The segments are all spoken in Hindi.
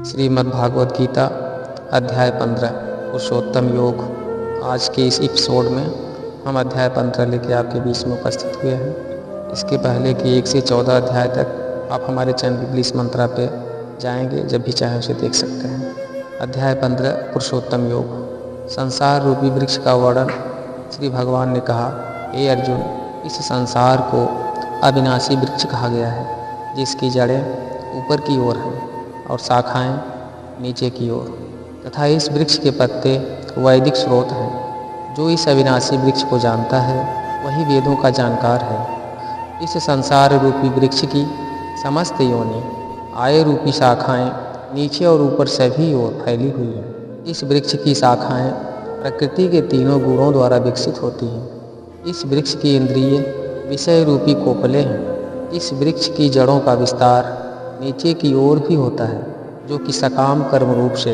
श्रीमद्भागवत गीता अध्याय 15 पुरुषोत्तम योग। आज के इस एपिसोड में हम अध्याय 15 लेके आपके बीच में उपस्थित हुए हैं। इसके पहले कि 1 से 14 अध्याय तक आप हमारे चैनल इंग्लिश मंत्रा पे जाएंगे, जब भी चाहें उसे देख सकते हैं। अध्याय 15 पुरुषोत्तम योग। संसार रूपी वृक्ष का वर्णन श्री भगवान ने कहा, हे अर्जुन, इस संसार को अविनाशी वृक्ष कहा गया है, जिसकी जड़ें ऊपर की ओर हैं और शाखाएं नीचे की ओर, तथा इस वृक्ष के पत्ते वैदिक स्रोत हैं। जो इस अविनाशी वृक्ष को जानता है वही वेदों का जानकार है। इस संसार रूपी वृक्ष की समस्त योनि आय रूपी शाखाएं नीचे और ऊपर सभी ओर फैली हुई हैं। इस वृक्ष की शाखाएं प्रकृति के तीनों गुणों द्वारा विकसित होती हैं। इस वृक्ष की इंद्रिय विषय रूपी कोपले हैं। इस वृक्ष की जड़ों का विस्तार नीचे की ओर भी होता है, जो कि सकाम कर्म रूप से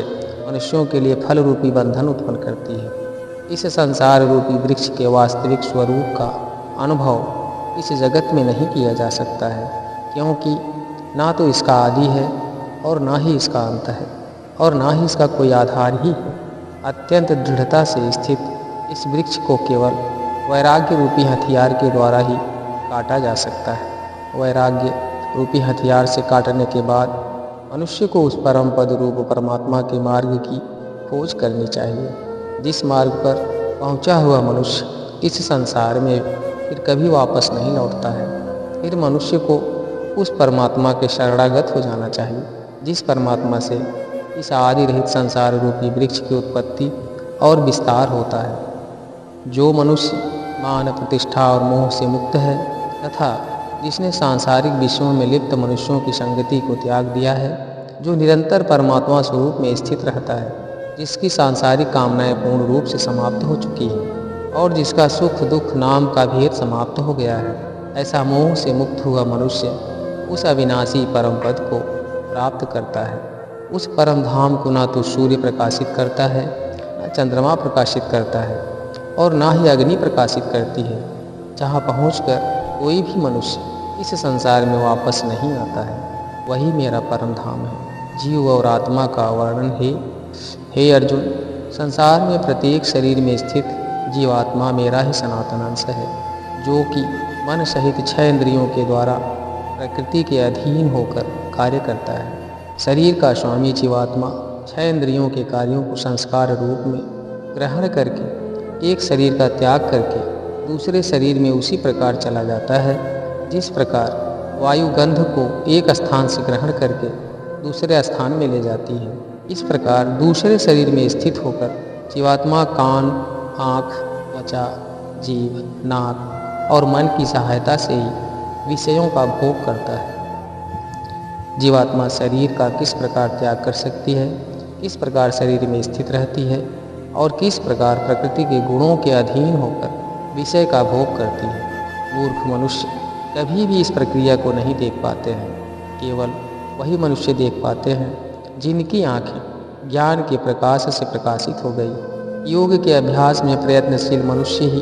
मनुष्यों के लिए फल रूपी बंधन उत्पन्न करती है। इस संसार रूपी वृक्ष के वास्तविक स्वरूप का अनुभव इस जगत में नहीं किया जा सकता है, क्योंकि ना तो इसका आदि है और ना ही इसका अंत है, और ना ही इसका कोई आधार ही है। अत्यंत दृढ़ता से स्थित इस वृक्ष को केवल वैराग्य रूपी हथियार के द्वारा ही काटा जा सकता है। वैराग्य रूपी हथियार से काटने के बाद मनुष्य को उस परम पद रूप परमात्मा के मार्ग की खोज करनी चाहिए। जिस मार्ग पर पहुंचा हुआ मनुष्य इस संसार में फिर कभी वापस नहीं लौटता है। फिर मनुष्य को उस परमात्मा के शरणागत हो जाना चाहिए, जिस परमात्मा से इस आदि रहित संसार रूपी वृक्ष की उत्पत्ति और विस्तार होता है। जो मनुष्य मान प्रतिष्ठा और मोह से मुक्त है, तथा जिसने सांसारिक विषयों में लिप्त मनुष्यों की संगति को त्याग दिया है, जो निरंतर परमात्मा स्वरूप में स्थित रहता है, जिसकी सांसारिक कामनाएं पूर्ण रूप से समाप्त हो चुकी हैं और जिसका सुख दुख नाम का भेद समाप्त हो गया है, ऐसा मोह से मुक्त हुआ मनुष्य उस अविनाशी परम पद को प्राप्त करता है। उस परम धाम को ना तो सूर्य प्रकाशित करता है, न चंद्रमा प्रकाशित करता है, और ना ही अग्नि प्रकाशित करती है, जहाँ पहुँचकर कोई भी मनुष्य इस संसार में वापस नहीं आता है। वही मेरा परम धाम है। जीव और आत्मा का वर्णन है। हे अर्जुन, संसार में प्रत्येक शरीर में स्थित जीवात्मा मेरा ही सनातन अंश है, जो कि मन सहित 6 इंद्रियों के द्वारा प्रकृति के अधीन होकर कार्य करता है। शरीर का स्वामी जीवात्मा 6 इंद्रियों के कार्यों को संस्कार रूप में ग्रहण करके एक शरीर का त्याग करके दूसरे शरीर में उसी प्रकार चला जाता है, जिस प्रकार वायु गंध को एक स्थान से ग्रहण करके दूसरे स्थान में ले जाती है। इस प्रकार दूसरे शरीर में स्थित होकर जीवात्मा कान, आँख, त्वचा, जीभ, नाक और मन की सहायता से ही विषयों का भोग करता है। जीवात्मा शरीर का किस प्रकार त्याग कर सकती है, किस प्रकार शरीर में स्थित रहती है और किस प्रकार प्रकृति के गुणों के अधीन होकर विषय का भोग करती है, मूर्ख मनुष्य कभी भी इस प्रक्रिया को नहीं देख पाते हैं। केवल वही मनुष्य देख पाते हैं जिनकी आंखें ज्ञान के प्रकाश से प्रकाशित हो गई। योग के अभ्यास में प्रयत्नशील मनुष्य ही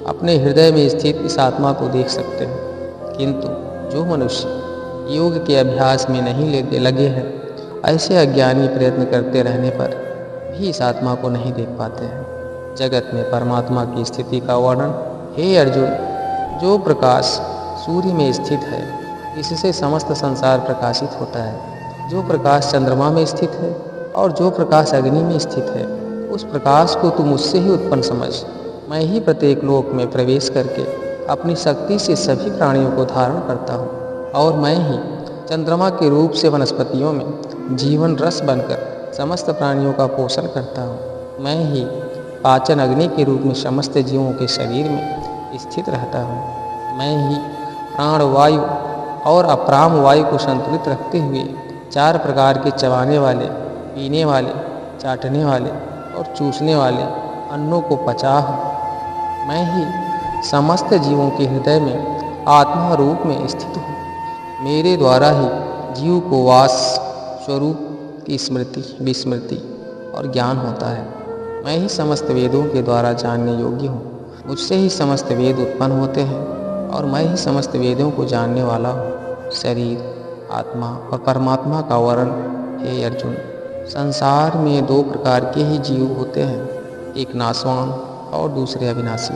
अपने हृदय में स्थित इस आत्मा को देख सकते हैं, किंतु जो मनुष्य योग के अभ्यास में नहीं लगे हैं, ऐसे अज्ञानी प्रयत्न करते रहने पर भी इस आत्मा को नहीं देख पाते हैं। जगत में परमात्मा की स्थिति का वर्णन, हे अर्जुन, जो प्रकाश सूर्य में स्थित है, इससे समस्त संसार प्रकाशित होता है। जो प्रकाश चंद्रमा में स्थित है और जो प्रकाश अग्नि में स्थित है, उस प्रकाश को तू मुझसे ही उत्पन्न समझ। मैं ही प्रत्येक लोक में प्रवेश करके अपनी शक्ति से सभी प्राणियों को धारण करता हूँ, और मैं ही चंद्रमा के रूप से वनस्पतियों में जीवन रस बनकर समस्त प्राणियों का पोषण करता हूँ। मैं ही पाचन अग्नि के रूप में समस्त जीवों के शरीर में स्थित रहता हूँ। मैं ही प्राण वायु और अप्राण वायु को संतुलित रखते हुए 4 प्रकार के चबाने वाले, पीने वाले, चाटने वाले और चूसने वाले अन्नों को पचा हूँ। मैं ही समस्त जीवों के हृदय में आत्मा रूप में स्थित हूँ। मेरे द्वारा ही जीव को वास स्वरूप की स्मृति, विस्मृति और ज्ञान होता है। मैं ही समस्त वेदों के द्वारा जानने योग्य हूँ। मुझसे ही समस्त वेद उत्पन्न होते हैं और मैं ही समस्त वेदों को जानने वाला हूँ। शरीर, आत्मा और परमात्मा का वर्णन, हे अर्जुन, संसार में दो प्रकार के ही जीव होते हैं, एक नाशवान और दूसरे अविनाशी।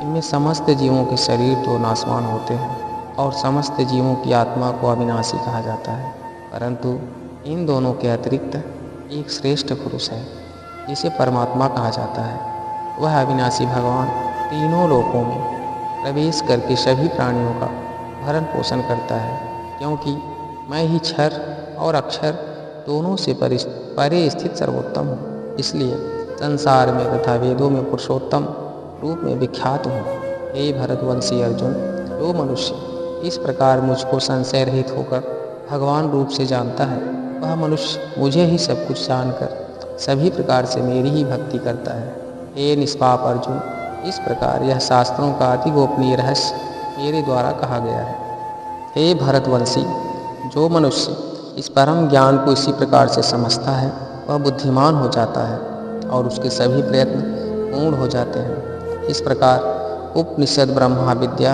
इनमें समस्त जीवों के शरीर तो नाशवान होते हैं और समस्त जीवों की आत्मा को अविनाशी कहा जाता है, परंतु इन दोनों के अतिरिक्त एक श्रेष्ठ पुरुष है जिसे परमात्मा कहा जाता है। वह अविनाशी भगवान तीनों लोकों में प्रवेश करके सभी प्राणियों का भरण पोषण करता है, क्योंकि मैं ही क्षर और अक्षर दोनों से परे स्थित सर्वोत्तम हूँ, इसलिए संसार में तथा वेदों में पुरुषोत्तम रूप में विख्यात हूँ। हे भरतवंशी अर्जुन, जो मनुष्य इस प्रकार मुझको संशय रहित होकर भगवान रूप से जानता है, वह मनुष्य मुझे ही सब कुछ जानकर सभी प्रकार से मेरी ही भक्ति करता है। हे निष्पाप अर्जुन, इस प्रकार यह शास्त्रों का अति गोपनीय रहस्य मेरे द्वारा कहा गया है। हे भरतवंशी, जो मनुष्य इस परम ज्ञान को इसी प्रकार से समझता है, वह बुद्धिमान हो जाता है और उसके सभी प्रयत्न पूर्ण हो जाते हैं। इस प्रकार उपनिषद ब्रह्मा विद्या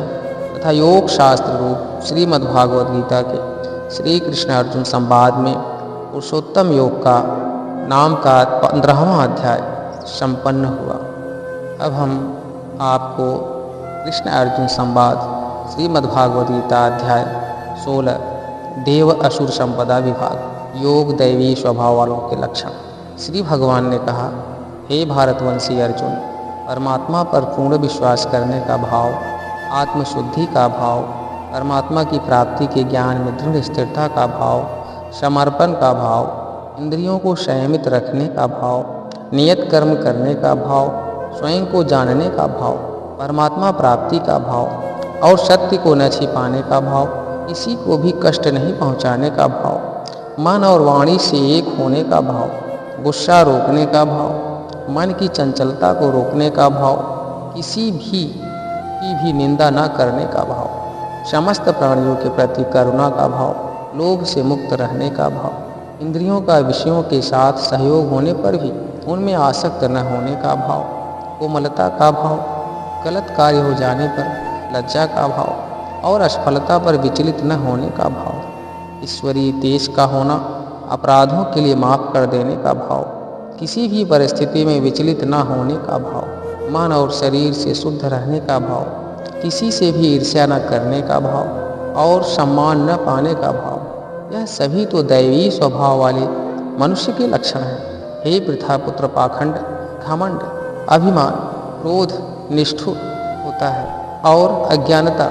तथा योग शास्त्र रूप श्रीमद्भागवत गीता के श्री कृष्ण अर्जुन संवाद में पुरुषोत्तम योग का नाम का 15वां अध्याय संपन्न हुआ। अब हम आपको कृष्ण अर्जुन संवाद श्रीमद्भागवत गीता अध्याय 16 देव असुर संपदा विभाग योग दैवी स्वभाव वालों के लक्षण। श्री भगवान ने कहा, हे भारतवंशी अर्जुन, परमात्मा पर पूर्ण विश्वास करने का भाव, आत्मशुद्धि का भाव, परमात्मा की प्राप्ति के ज्ञान में दृढ़ स्थिरता का भाव, समर्पण का भाव, इंद्रियों को संयमित रखने का भाव, नियत कर्म करने का भाव, स्वयं को जानने का भाव, परमात्मा प्राप्ति का भाव और सत्य को न छिपाने का भाव, किसी को भी कष्ट नहीं पहुंचाने का भाव, मन और वाणी से एक होने का भाव, गुस्सा रोकने का भाव, मन की चंचलता को रोकने का भाव, किसी भी की भी निंदा न करने का भाव, समस्त प्राणियों के प्रति करुणा का भाव, लोभ से मुक्त रहने का भाव, इंद्रियों का विषयों के साथ सहयोग होने पर भी उनमें आसक्त न होने का भाव, कोमलता का भाव, गलत कार्य हो जाने पर लज्जा का भाव और असफलता पर विचलित न होने का भाव, ईश्वरीय तेज का होना, अपराधों के लिए माफ़ कर देने का भाव, किसी भी परिस्थिति में विचलित न होने का भाव, मन और शरीर से शुद्ध रहने का भाव, किसी से भी ईर्ष्या न करने का भाव और सम्मान न पाने का भाव, यह सभी तो दैवी स्वभाव वाले मनुष्य के लक्षण हैं। हे पृथापुत्र, पाखंड, घमंड, अभिमान, क्रोध, निष्ठुर होता है और अज्ञानता,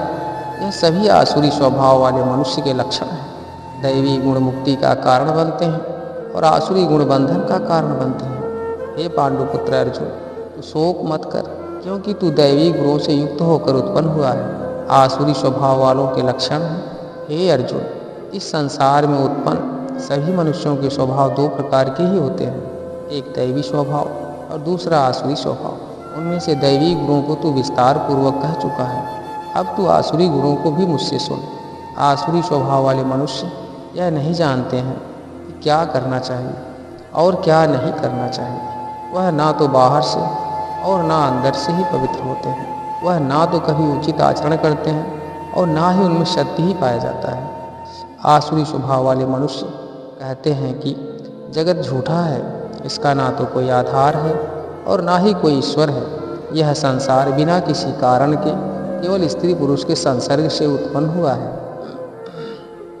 यह सभी आसुरी स्वभाव वाले मनुष्य के लक्षण हैं। दैवी गुण मुक्ति का कारण बनते हैं और आसुरी गुण बंधन का कारण बनते हैं। हे पांडुपुत्र अर्जुन, तू शोक मत कर, क्योंकि तू दैवी गुणों से युक्त होकर उत्पन्न हुआ है। आसुरी स्वभाव वालों के लक्षण हैं। हे अर्जुन, इस संसार में उत्पन्न सभी मनुष्यों के स्वभाव दो प्रकार के ही होते हैं, एक दैवी स्वभाव और दूसरा आसुरी स्वभाव। उनमें से दैवी गुणों को तू विस्तार पूर्वक कह चुका है, अब तू आसुरी गुणों को भी मुझसे सुन। आसुरी स्वभाव वाले मनुष्य यह नहीं जानते हैं कि क्या करना चाहिए और क्या नहीं करना चाहिए। वह ना तो बाहर से और ना अंदर से ही पवित्र होते हैं। वह ना तो कभी उचित आचरण करते हैं और ना ही उनमें सत्य ही पाया जाता है। आसुरी स्वभाव वाले मनुष्य कहते हैं कि जगत झूठा है, इसका ना तो कोई आधार है और ना ही कोई ईश्वर है। यह संसार बिना किसी कारण के केवल स्त्री पुरुष के संसर्ग से उत्पन्न हुआ है।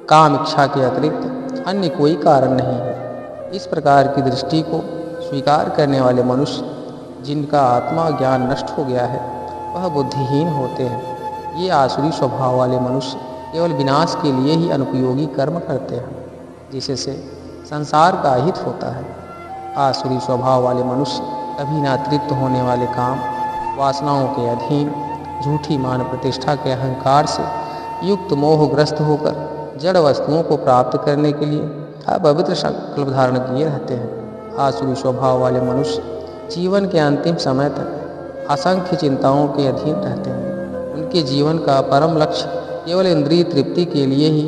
काम इच्छा के अतिरिक्त अन्य कोई कारण नहीं है। इस प्रकार की दृष्टि को स्वीकार करने वाले मनुष्य, जिनका आत्मा ज्ञान नष्ट हो गया है, वह बुद्धिहीन होते हैं। ये आसुरी स्वभाव वाले मनुष्य केवल विनाश के लिए ही अनुपयोगी कर्म करते हैं, जिससे संसार का हित होता है। आसुरी स्वभाव वाले मनुष्य कभी न तृप्त होने वाले काम, वासनाओं के अधीन, झूठी मान प्रतिष्ठा के अहंकार से युक्त मोहग्रस्त होकर जड़ वस्तुओं को प्राप्त करने के लिए अपवित्र संकल्प धारण किए रहते हैं। आसुरी स्वभाव वाले मनुष्य जीवन के अंतिम समय तक असंख्य चिंताओं के अधीन रहते हैं। उनके जीवन का परम लक्ष्य केवल इंद्रिय तृप्ति के लिए ही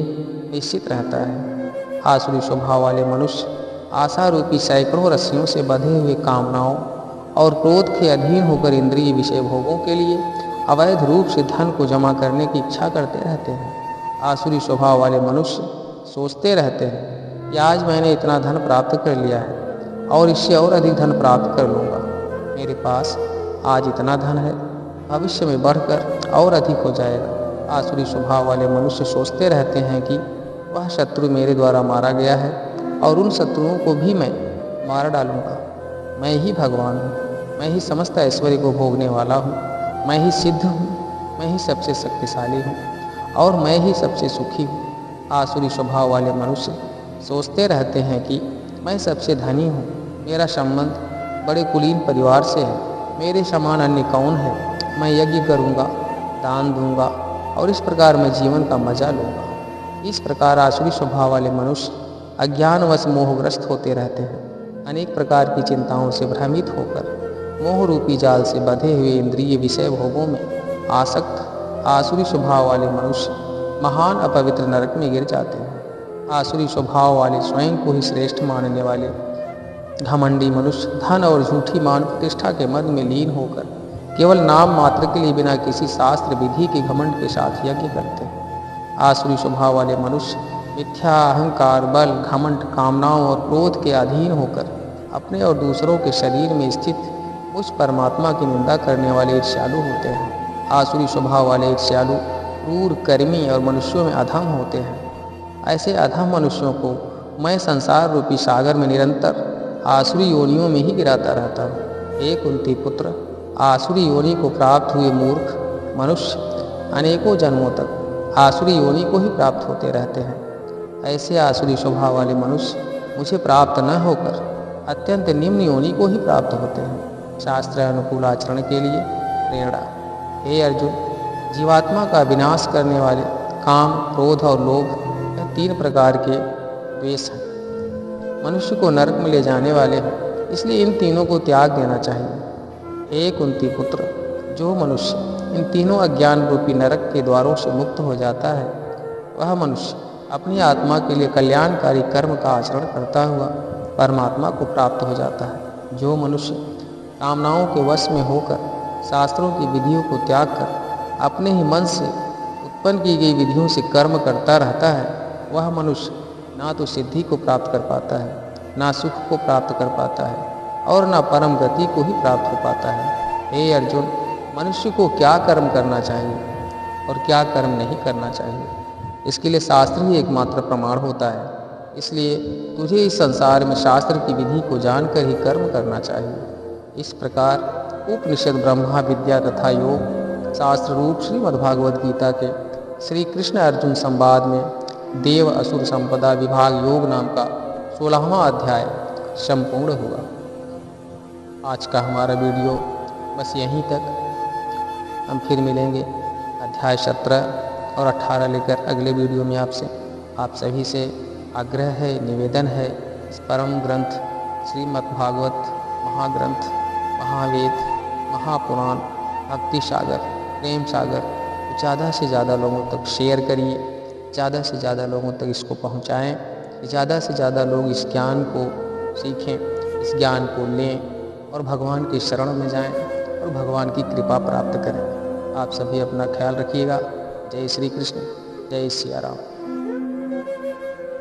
निश्चित रहता है। आसुरी स्वभाव वाले मनुष्य आशा रूपी सैकड़ों रस्सियों से बंधे हुए कामनाओं और क्रोध के अधीन होकर इंद्रिय विषय भोगों के लिए अवैध रूप से धन को जमा करने की इच्छा करते रहते हैं। आसुरी स्वभाव वाले मनुष्य सोचते रहते हैं कि आज मैंने इतना धन प्राप्त कर लिया है और इससे और अधिक धन प्राप्त कर लूँगा। मेरे पास आज इतना धन है, भविष्य में बढ़कर और अधिक हो जाएगा। आसुरी स्वभाव वाले मनुष्य सोचते रहते हैं कि वह शत्रु मेरे द्वारा मारा गया है और उन शत्रुओं को भी मैं मार डालूँगा। मैं ही भगवान हूँ, मैं ही समस्त ऐश्वर्य को भोगने वाला हूँ, मैं ही सिद्ध हूँ, मैं ही सबसे शक्तिशाली हूँ और मैं ही सबसे सुखी हूँ। आसुरी स्वभाव वाले मनुष्य सोचते रहते हैं कि मैं सबसे धनी हूँ, मेरा संबंध बड़े कुलीन परिवार से है, मेरे समान अन्य कौन है, मैं यज्ञ करूँगा, दान दूंगा और इस प्रकार मैं जीवन का मजा लूँगा। इस प्रकार आसुरी स्वभाव वाले मनुष्य अज्ञानवश मोहग्रस्त होते रहते हैं। अनेक प्रकार की चिंताओं से भ्रमित होकर मोह रूपी जाल से बंधे हुए इंद्रिय विषय भोगों में आसक्त आसुरी स्वभाव वाले मनुष्य महान अपवित्र नरक में गिर जाते हैं। आसुरी स्वभाव वाले स्वयं को ही श्रेष्ठ मानने वाले घमंडी मनुष्य धन और झूठी मान प्रतिष्ठा के मद में लीन होकर केवल नाम मात्र के लिए बिना किसी शास्त्र विधि के घमंड के साथ यज्ञ करते हैं। आसुरी स्वभाव वाले मनुष्य मिथ्या अहंकार, बल, घमंड, कामनाओं और क्रोध के अधीन होकर अपने और दूसरों के शरीर में स्थित उस परमात्मा की निंदा करने वाले ईर्ष्यालु होते हैं। आसुरी स्वभाव वाले ईर्ष्यालु क्रूर, कर्मी और मनुष्यों में अधम होते हैं। ऐसे अधम मनुष्यों को मैं संसार रूपी सागर में निरंतर आसुरी योनियों में ही गिराता रहता हूँ। हे कुंती पुत्र, आसुरी योनि को प्राप्त हुए मूर्ख मनुष्य अनेकों जन्मों तक आसुरी योनि को ही प्राप्त होते रहते हैं। ऐसे आसुरी स्वभाव वाले मनुष्य मुझे प्राप्त न होकर अत्यंत निम्न योनि को ही प्राप्त होते हैं। शास्त्र अनुकूल आचरण के लिए प्रेरणा। हे अर्जुन, जीवात्मा का विनाश करने वाले काम, क्रोध और लोभ यह 3 प्रकार के द्वेष हैं। मनुष्य को नरक में ले जाने वाले हैं, इसलिए इन तीनों को त्याग देना चाहिए। हे कुंती पुत्र, जो मनुष्य इन तीनों अज्ञान रूपी नरक के द्वारों से मुक्त हो जाता है, वह मनुष्य अपनी आत्मा के लिए कल्याणकारी कर्म का आचरण करता हुआ परमात्मा को प्राप्त हो जाता है। जो मनुष्य कामनाओं के वश में होकर शास्त्रों की विधियों को त्याग कर अपने ही मन से उत्पन्न की गई विधियों से कर्म करता रहता है, वह मनुष्य ना तो सिद्धि को प्राप्त कर पाता है, ना सुख को प्राप्त कर पाता है और ना परम गति को ही प्राप्त हो पाता है। हे अर्जुन, मनुष्य को क्या कर्म करना चाहिए और क्या कर्म नहीं करना चाहिए, इसके लिए शास्त्र ही एकमात्र प्रमाण होता है। इसलिए तुझे इस संसार में शास्त्र की विधि को जानकर ही कर्म करना चाहिए। इस प्रकार उपनिषद, ब्रह्मा विद्या तथा योग शास्त्र रूप श्रीमद्भागवत गीता के श्री कृष्ण अर्जुन संवाद में देव असुर संपदा विभाग योग नाम का 16वां अध्याय संपूर्ण हुआ। आज का हमारा वीडियो बस यहीं तक। हम फिर मिलेंगे अध्याय 17 और 18 लेकर अगले वीडियो में आपसे। आप सभी से आग्रह है, निवेदन है, इस परम ग्रंथ श्रीमद्भागवत महाग्रंथ, महावेद, महापुराण, भक्ति सागर, प्रेम सागर को ज़्यादा से ज़्यादा लोगों तक शेयर करिए, ज़्यादा से ज़्यादा लोगों तक इसको पहुँचाएँ, ज़्यादा से ज़्यादा लोग इस ज्ञान को सीखें, इस ज्ञान को लें और भगवान के शरण में जाएं और भगवान की कृपा प्राप्त करें। आप सभी अपना ख्याल रखिएगा। जय श्री कृष्ण, जय सिया राम।